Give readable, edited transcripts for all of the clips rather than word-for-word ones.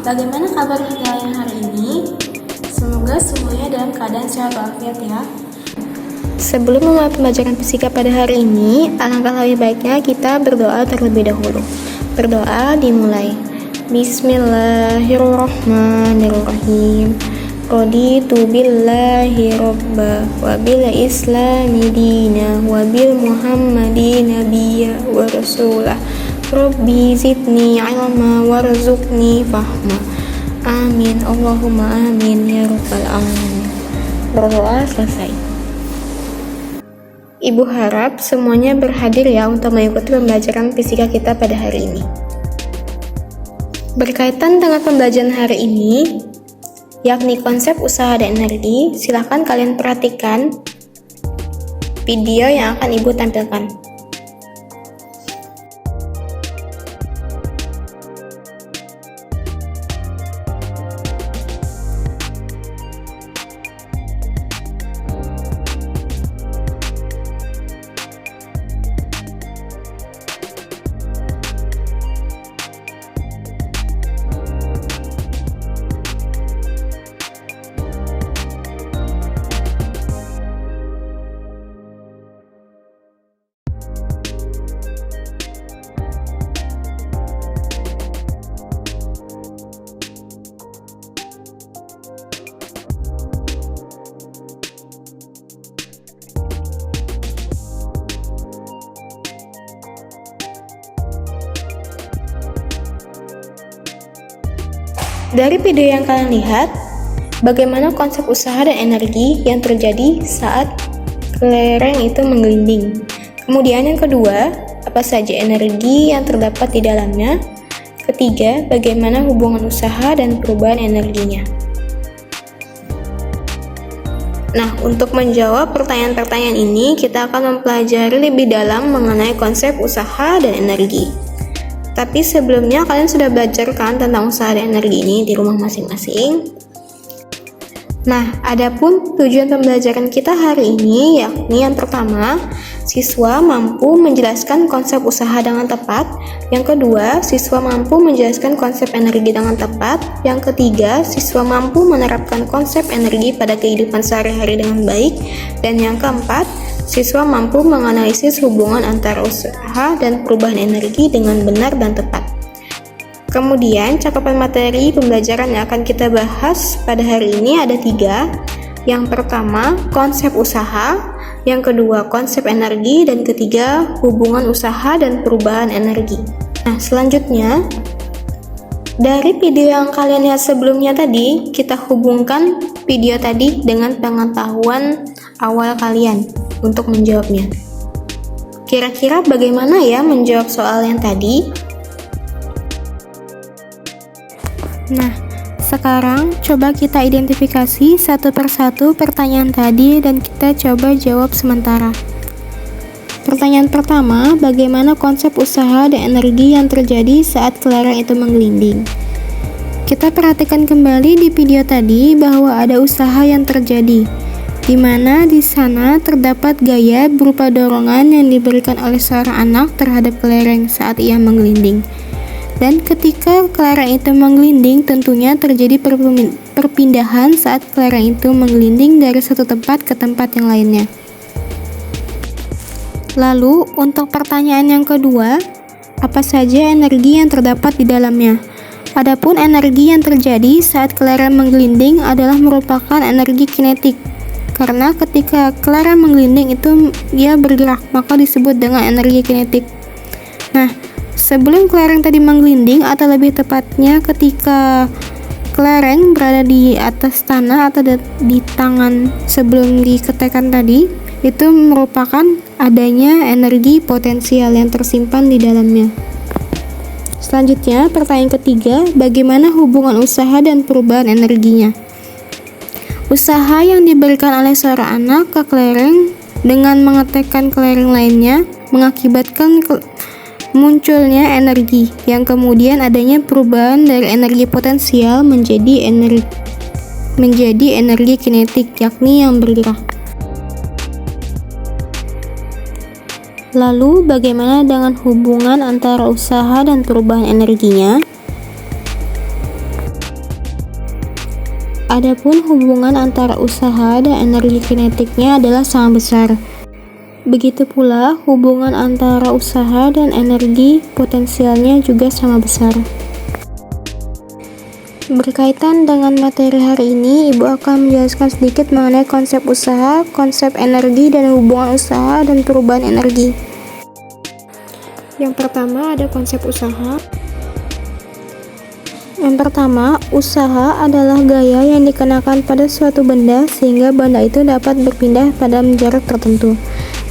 Bagaimana kabar kalian hari ini? Semoga semuanya dalam keadaan sehat walafiat ya. Sebelum memulai pembelajaran fisika pada hari ini, alangkah lebih baiknya kita berdoa terlebih dahulu. Berdoa dimulai. Bismillahirrahmanirrahim. Raditu billahi robba wa bil islami dina wa bil muhammadi nabiyya wa rasulah. Rabbi zidni ilma warzuqni fahma. Amin. Allahumma amin ya rabbal alamin. Berdoa selesai. Ibu harap semuanya berhadir ya untuk mengikuti pembelajaran fisika kita pada hari ini. Berkaitan dengan pembelajaran hari ini, yakni konsep usaha dan energi, silahkan kalian perhatikan video yang akan Ibu tampilkan. Dari video yang kalian lihat, bagaimana konsep usaha dan energi yang terjadi saat kelereng itu menggelinding. Kemudian yang kedua, apa saja energi yang terdapat di dalamnya. Ketiga, bagaimana hubungan usaha dan perubahan energinya. Nah, untuk menjawab pertanyaan-pertanyaan ini, kita akan mempelajari lebih dalam mengenai konsep usaha dan energi. Tapi sebelumnya kalian sudah belajar kan tentang usaha dan energi ini di rumah masing-masing? Nah, adapun tujuan pembelajaran kita hari ini yakni yang pertama, siswa mampu menjelaskan konsep usaha dengan tepat. Yang kedua, siswa mampu menjelaskan konsep energi dengan tepat. Yang ketiga, siswa mampu menerapkan konsep energi pada kehidupan sehari-hari dengan baik. Dan yang keempat, siswa mampu menganalisis hubungan antara usaha dan perubahan energi dengan benar dan tepat. Kemudian, cakupan materi pembelajaran yang akan kita bahas pada hari ini ada 3. Yang pertama, konsep usaha. Yang kedua, konsep energi. Dan ketiga, hubungan usaha dan perubahan energi. Nah, selanjutnya, dari video yang kalian lihat sebelumnya tadi, kita hubungkan video tadi dengan pengetahuan awal kalian untuk menjawabnya. Kira-kira bagaimana ya menjawab soal yang tadi? Nah, sekarang coba kita identifikasi satu persatu pertanyaan tadi dan kita coba jawab sementara. Pertanyaan pertama, bagaimana konsep usaha dan energi yang terjadi saat kelereng itu menggelinding? Kita perhatikan kembali di video tadi bahwa ada usaha yang terjadi, di mana di sana terdapat gaya berupa dorongan yang diberikan oleh seorang anak terhadap kelereng saat ia menggelinding. Dan ketika kelereng itu menggelinding, tentunya terjadi perpindahan saat kelereng itu menggelinding dari satu tempat ke tempat yang lainnya. Lalu, untuk pertanyaan yang kedua, apa saja energi yang terdapat di dalamnya? Adapun energi yang terjadi saat kelereng menggelinding adalah merupakan energi kinetik. Karena ketika kelereng menggelinding itu ia bergerak, maka disebut dengan energi kinetik. Nah, sebelum kelereng tadi menggelinding, atau lebih tepatnya ketika kelereng berada di atas tanah atau di tangan sebelum diketekan tadi, itu merupakan adanya energi potensial yang tersimpan di dalamnya. Selanjutnya, pertanyaan ketiga, bagaimana hubungan usaha dan perubahan energinya? Usaha yang diberikan oleh seorang anak ke kelereng dengan mengetekkan kelereng lainnya mengakibatkan munculnya energi, yang kemudian adanya perubahan dari energi potensial menjadi energi kinetik, yakni yang bergerak. Lalu bagaimana dengan hubungan antara usaha dan perubahan energinya? Adapun hubungan antara usaha dan energi kinetiknya adalah sangat besar. Begitu pula hubungan antara usaha dan energi potensialnya juga sangat besar. Berkaitan dengan materi hari ini, Ibu akan menjelaskan sedikit mengenai konsep usaha, konsep energi, dan hubungan usaha dan perubahan energi. Yang pertama ada konsep usaha. Yang pertama, usaha adalah gaya yang dikenakan pada suatu benda sehingga benda itu dapat berpindah pada jarak tertentu.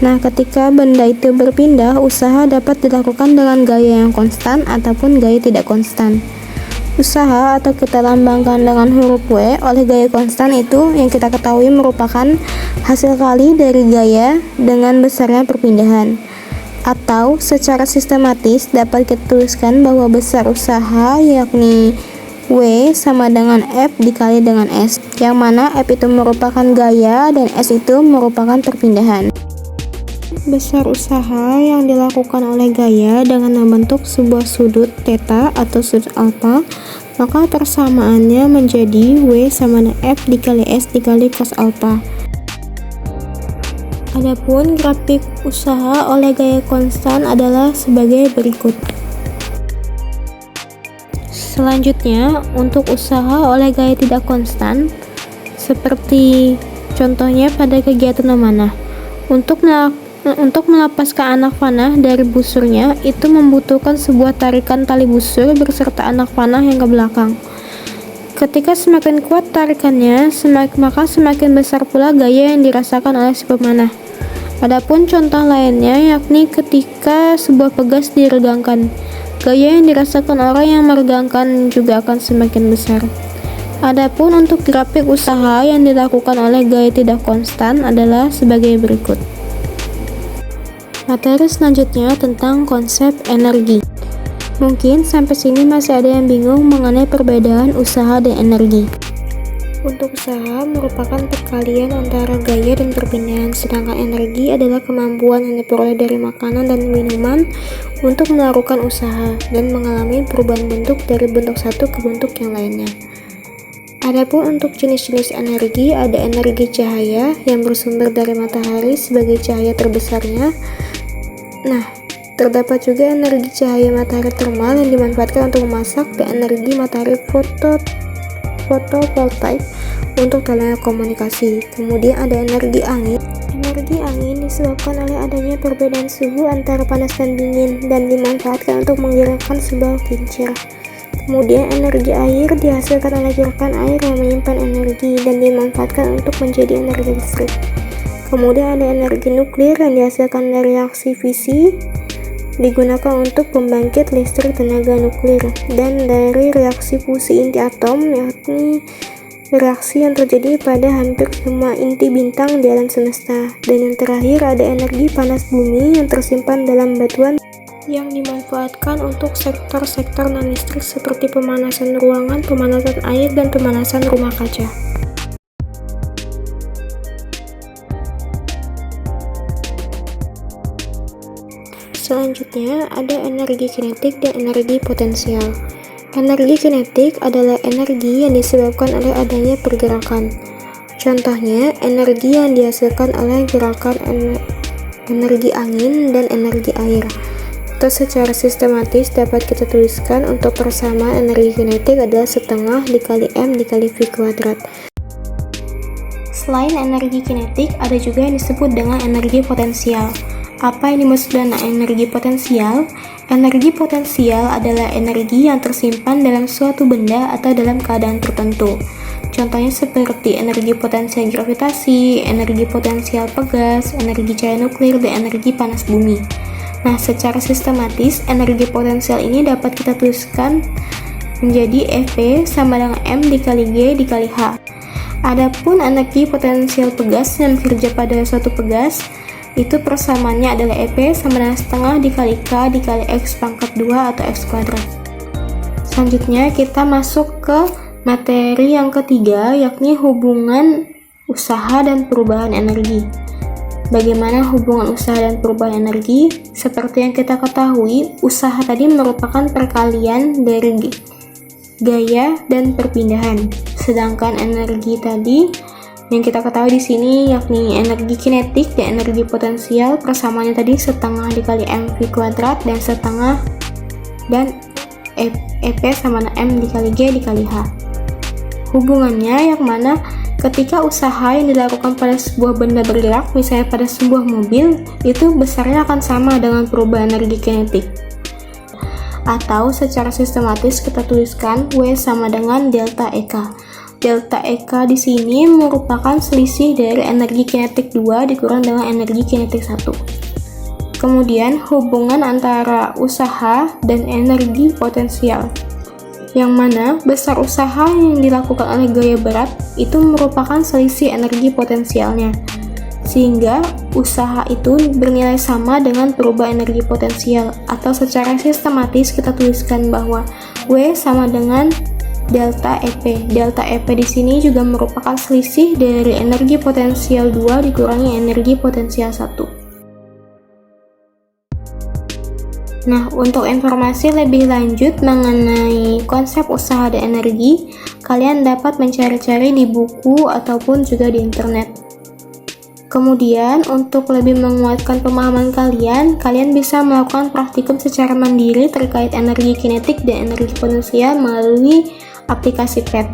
Nah, ketika benda itu berpindah, usaha dapat dilakukan dengan gaya yang konstan ataupun gaya tidak konstan. Usaha atau kita lambangkan dengan huruf W oleh gaya konstan itu yang kita ketahui merupakan hasil kali dari gaya dengan besarnya perpindahan. Atau secara sistematis dapat kita tuliskan bahwa besar usaha yakni W sama dengan F dikali dengan S, yang mana F itu merupakan gaya dan S itu merupakan perpindahan. Besar usaha yang dilakukan oleh gaya dengan membentuk sebuah sudut theta atau sudut alpha, maka persamaannya menjadi W sama dengan F dikali S dikali cos alpha. Adapun grafik usaha oleh gaya konstan adalah sebagai berikut. Selanjutnya, untuk usaha oleh gaya tidak konstan, seperti contohnya pada kegiatan memanah. Untuk melepaskan anak panah dari busurnya, itu membutuhkan sebuah tarikan tali busur beserta anak panah yang ke belakang. Ketika semakin kuat tarikannya, maka semakin besar pula gaya yang dirasakan oleh si pemanah. Adapun contoh lainnya yakni ketika sebuah pegas diregangkan, gaya yang dirasakan orang yang meregangkan juga akan semakin besar. Adapun untuk grafik usaha yang dilakukan oleh gaya tidak konstan adalah sebagai berikut. Materi selanjutnya tentang konsep energi. Mungkin sampai sini masih ada yang bingung mengenai perbedaan usaha dan energi. Untuk usaha merupakan perkalian antara gaya dan perpindahan, sedangkan energi adalah kemampuan yang diperoleh dari makanan dan minuman untuk melakukan usaha dan mengalami perubahan bentuk dari bentuk satu ke bentuk yang lainnya. Adapun untuk jenis-jenis energi, ada energi cahaya yang bersumber dari matahari sebagai cahaya terbesarnya. Nah, terdapat juga energi cahaya matahari termal yang dimanfaatkan untuk memasak dan energi matahari fotovoltaik untuk telekomunikasi. Kemudian ada energi angin. Energi angin disebabkan oleh adanya perbedaan suhu antara panas dan dingin dan dimanfaatkan untuk menggerakkan sebuah kincir. Kemudian energi air dihasilkan oleh gerakan air yang menyimpan energi dan dimanfaatkan untuk menjadi energi listrik. Kemudian ada energi nuklir yang dihasilkan dari reaksi fisi, digunakan untuk pembangkit listrik tenaga nuklir, dan dari reaksi fusi inti atom, yakni reaksi yang terjadi pada hampir semua inti bintang di alam semesta. Dan yang terakhir ada energi panas bumi yang tersimpan dalam batuan yang dimanfaatkan untuk sektor-sektor non-listrik seperti pemanasan ruangan, pemanasan air, dan pemanasan rumah kaca. Selanjutnya ada energi kinetik dan energi potensial. Energi kinetik adalah energi yang disebabkan oleh adanya pergerakan. Contohnya, energi yang dihasilkan oleh gerakan energi angin dan energi air. Atau secara sistematis dapat kita tuliskan untuk persamaan energi kinetik adalah setengah dikali M dikali V kuadrat. Selain energi kinetik, ada juga yang disebut dengan energi potensial. Apa yang dimaksud dengan energi potensial? Energi potensial adalah energi yang tersimpan dalam suatu benda atau dalam keadaan tertentu. Contohnya seperti energi potensial gravitasi, energi potensial pegas, energi cahaya nuklir, dan energi panas bumi. Nah, secara sistematis, energi potensial ini dapat kita tuliskan menjadi Ev sama dengan M dikali G dikali H. Adapun energi potensial pegas yang bekerja pada suatu pegas, itu persamaannya adalah EP sama dengan setengah dikali K dikali X pangkat 2 atau X kuadrat. Selanjutnya kita masuk ke materi yang ketiga, yakni hubungan usaha dan perubahan energi. Bagaimana hubungan usaha dan perubahan energi? Seperti yang kita ketahui, usaha tadi merupakan perkalian dari gaya dan perpindahan. Sedangkan energi tadi yang kita ketahui di sini yakni energi kinetik dan energi potensial, persamaannya tadi setengah dikali mv kuadrat dan setengah, dan EP sama m dikali g dikali h. Hubungannya yang mana ketika usaha yang dilakukan pada sebuah benda bergerak, misalnya pada sebuah mobil, itu besarnya akan sama dengan perubahan energi kinetik. Atau secara sistematis kita tuliskan W sama dengan delta EK. Delta EK di sini merupakan selisih dari energi kinetik 2 dikurang dengan energi kinetik 1. Kemudian hubungan antara usaha dan energi potensial, yang mana besar usaha yang dilakukan oleh gaya berat itu merupakan selisih energi potensialnya, sehingga usaha itu bernilai sama dengan perubahan energi potensial. Atau secara sistematis kita tuliskan bahwa W sama dengan delta EP. Delta EP di sini juga merupakan selisih dari energi potensial 2 dikurangi energi potensial 1. Nah, untuk informasi lebih lanjut mengenai konsep usaha dan energi, kalian dapat mencari-cari di buku ataupun juga di internet. Kemudian, untuk lebih menguatkan pemahaman kalian bisa melakukan praktikum secara mandiri terkait energi kinetik dan energi potensial melalui aplikasi PET.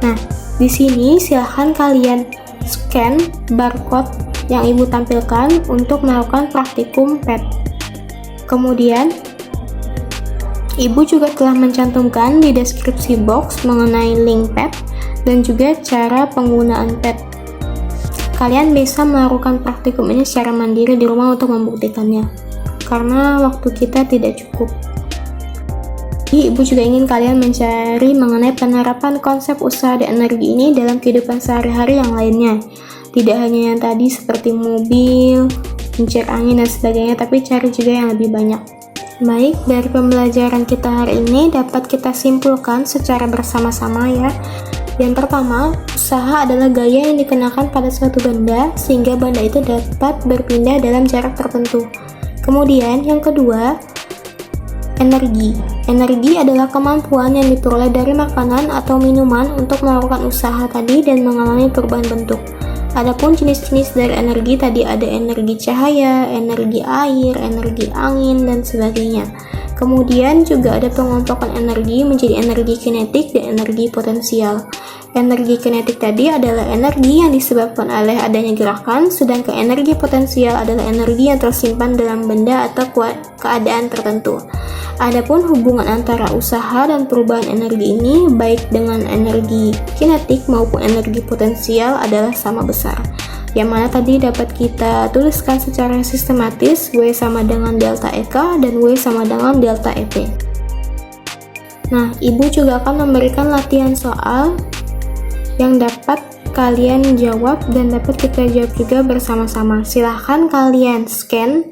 Nah, di sini silahkan kalian scan barcode yang ibu tampilkan untuk melakukan praktikum PET. Kemudian, ibu juga telah mencantumkan di deskripsi box mengenai link PET dan juga cara penggunaan PET. Kalian bisa melakukan praktikum ini secara mandiri di rumah untuk membuktikannya, karena waktu kita tidak cukup. Ibu juga ingin kalian mencari mengenai penerapan konsep usaha dan energi ini dalam kehidupan sehari-hari yang lainnya. Tidak hanya yang tadi seperti mobil, kincir angin dan sebagainya, tapi cari juga yang lebih banyak. Baik, dari pembelajaran kita hari ini dapat kita simpulkan secara bersama-sama ya. Yang pertama, usaha adalah gaya yang dikenakan pada suatu benda sehingga benda itu dapat berpindah dalam jarak tertentu. Kemudian yang kedua, energi. Energi adalah kemampuan yang diperoleh dari makanan atau minuman untuk melakukan usaha tadi dan mengalami perubahan bentuk. Adapun jenis-jenis dari energi tadi ada energi cahaya, energi air, energi angin, dan sebagainya. Kemudian juga ada pengelompokan energi menjadi energi kinetik dan energi potensial. Energi kinetik tadi adalah energi yang disebabkan oleh adanya gerakan, sedangkan energi potensial adalah energi yang tersimpan dalam benda atau keadaan tertentu. Adapun hubungan antara usaha dan perubahan energi ini, baik dengan energi kinetik maupun energi potensial adalah sama besar. Yang mana tadi dapat kita tuliskan secara sistematis, W sama dengan delta EK dan W sama dengan delta EP. Nah, ibu juga akan memberikan latihan soal yang dapat kalian jawab dan dapat kita jawab juga bersama-sama. Silahkan kalian scan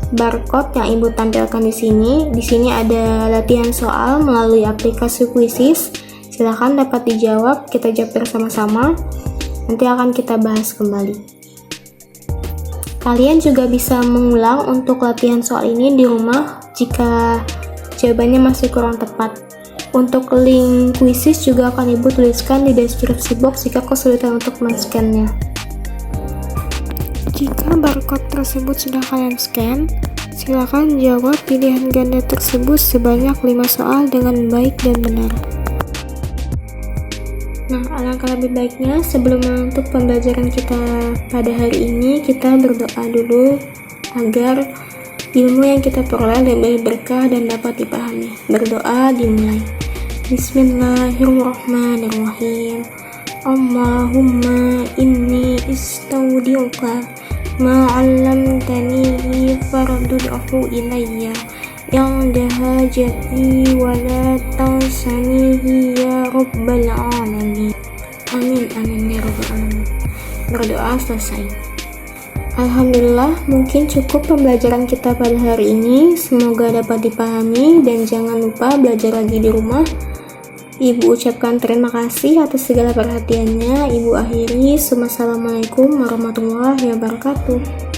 barcode yang ibu tampilkan di sini. Di sini ada latihan soal melalui aplikasi Quizzes. Silahkan dapat dijawab, kita jawab bersama-sama. Nanti akan kita bahas kembali. Kalian juga bisa mengulang untuk latihan soal ini di rumah jika jawabannya masih kurang tepat. Untuk link Quizzes juga akan ibu tuliskan di deskripsi box jika kesulitan untuk men-scan-nya. Jika barcode tersebut sudah kalian scan, silakan jawab pilihan ganda tersebut sebanyak 5 soal dengan baik dan benar. Nah, alangkah lebih baiknya sebelum menutup pembelajaran kita pada hari ini, kita berdoa dulu agar ilmu yang kita peroleh lebih berkah dan dapat dipahami. Berdoa dimulai. Bismillahirrahmanirrahim. Allahumma inni istaudiuka ma'allamtanihi fardu'hu ilayya yang dahajati wa la tansanihi ya rabbal alamin. Amin amin ya rabbal alamin. Berdoa selesai. Alhamdulillah, mungkin cukup pembelajaran kita pada hari ini. Semoga dapat dipahami dan jangan lupa belajar lagi di rumah. Ibu ucapkan terima kasih atas segala perhatiannya. Ibu akhiri. Assalamualaikum warahmatullahi wabarakatuh.